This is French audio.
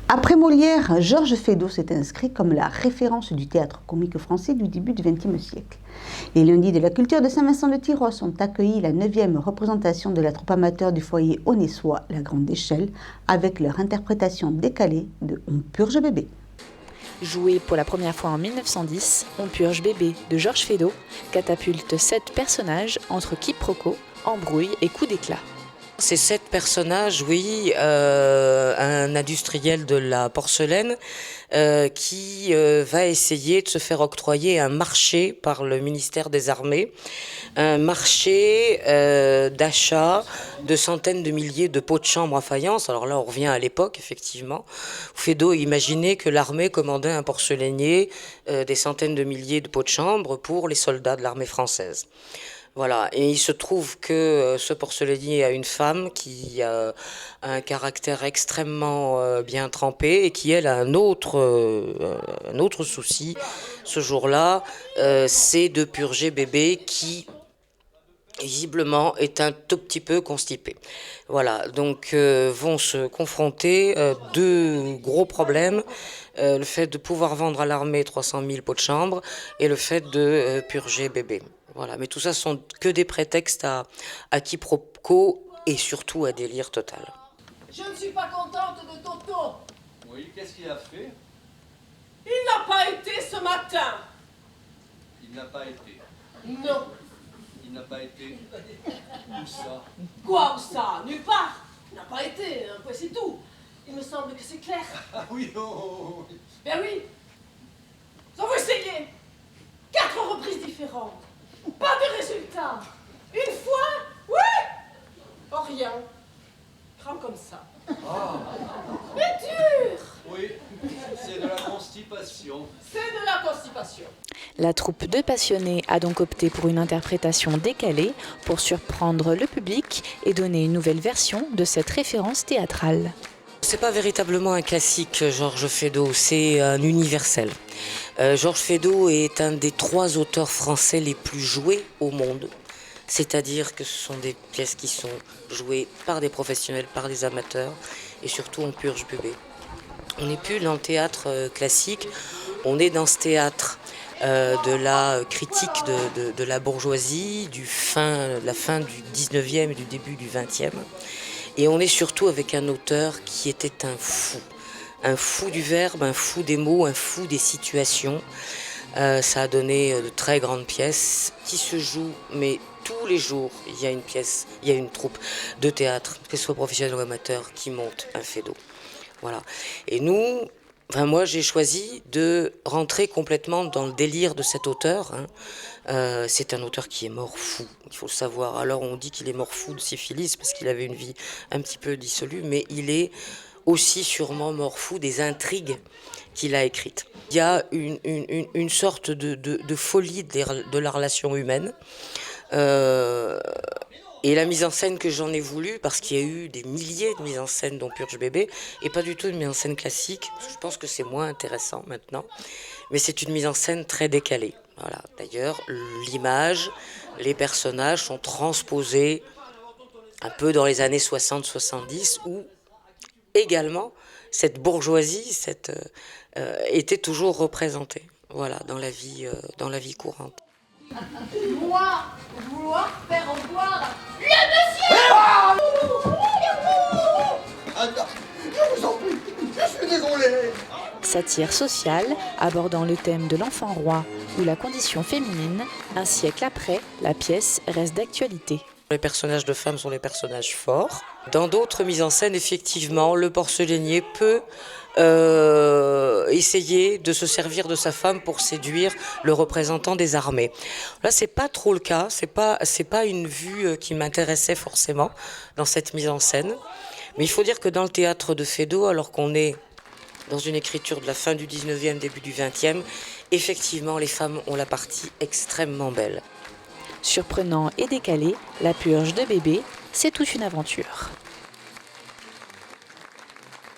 Après Molière, Georges Feydeau s'est inscrit comme la référence du théâtre comique français du début du XXe siècle. Les lundis de la culture de Saint-Vincent-de-Tyrosse ont accueilli la 9e représentation de la troupe amateur du foyer Aulnessois, La Grande Échelle, avec leur interprétation décalée de On purge bébé. Joué pour la première fois en 1910, On purge bébé de Georges Feydeau catapulte 7 personnages entre quiproquos, embrouilles et coups d'éclat. Ces 7 personnages, oui, un industriel de la porcelaine qui va essayer de se faire octroyer un marché par le ministère des Armées, un marché d'achat de centaines de milliers de pots de chambre à faïence. Alors là, on revient à l'époque, effectivement. Feydeau imaginait que l'armée commandait un porcelainier des centaines de milliers de pots de chambre pour les soldats de l'armée française. Voilà, et il se trouve que ce porcelainier a une femme qui a un caractère extrêmement bien trempé et qui, elle, a un autre souci ce jour-là, c'est de purger bébé qui, visiblement, est un tout petit peu constipé. Voilà, donc vont se confronter 2 gros problèmes. Le fait de pouvoir vendre à l'armée 300 000 pots de chambre et le fait de purger bébé. Voilà, mais tout ça sont que des prétextes à quiproquos et surtout à délire total. Je ne suis pas contente de Toto. Oui, qu'est-ce qu'il a fait? Il n'a pas été ce matin. Il n'a pas été. Non. Il n'a pas été. Où ça? Quoi où ça? Nulle part. Il n'a pas été, hein, c'est tout. Il me semble que c'est clair. Ah oui, oh. Ben oui. Nous avons essayé. 4 reprises différentes. Pas de résultat. Une fois, oui. Oh, rien. Crame comme ça. Ah. Mais dur. Oui, c'est de la constipation. C'est de la constipation. La troupe de passionnés a donc opté pour une interprétation décalée pour surprendre le public et donner une nouvelle version de cette référence théâtrale. C'est pas véritablement un classique, Georges Feydeau, c'est un universel. Georges Feydeau est un des 3 auteurs français les plus joués au monde. C'est-à-dire que ce sont des pièces qui sont jouées par des professionnels, par des amateurs, et surtout on purge bébé. On n'est plus dans le théâtre classique, on est dans ce théâtre de la critique de la bourgeoisie, la fin du 19e et du début du 20e. Et on est surtout avec un auteur qui était un fou du verbe, un fou des mots, un fou des situations. Ça a donné de très grandes pièces qui se jouent, mais tous les jours, il y a une pièce, il y a une troupe de théâtre, que ce soit professionnel ou amateur, qui monte un Feydeau. Voilà. Et nous, moi j'ai choisi de rentrer complètement dans le délire de cet auteur. C'est un auteur qui est mort fou, il faut le savoir. Alors on dit qu'il est mort fou de syphilis parce qu'il avait une vie un petit peu dissolue, mais il est aussi sûrement mort fou des intrigues qu'il a écrites. Il y a une sorte de folie de la relation humaine. Et la mise en scène que j'en ai voulu, parce qu'il y a eu des milliers de mises en scène dont Purge bébé, et pas du tout une mise en scène classique, je pense que c'est moins intéressant maintenant, mais c'est une mise en scène très décalée. Voilà. D'ailleurs, l'image, les personnages sont transposés un peu dans les années 60-70, où également cette bourgeoisie était toujours représentée, voilà, dans la vie courante. Moi, vouloir faire voir le monsieur. Ah non, je vous en prie, je suis désolé. Satire sociale abordant le thème de l'enfant roi ou la condition féminine, un siècle après, la pièce reste d'actualité. Les personnages de femmes sont des personnages forts. Dans d'autres mises en scène, effectivement, le porcelainier peut essayer de se servir de sa femme pour séduire le représentant des armées. Là, c'est pas trop le cas. C'est pas une vue qui m'intéressait forcément dans cette mise en scène. Mais il faut dire que dans le théâtre de Feydeau, alors qu'on est dans une écriture de la fin du 19e, début du 20e, effectivement, les femmes ont la partie extrêmement belle. Surprenant et décalé, la purge de bébé, c'est toute une aventure.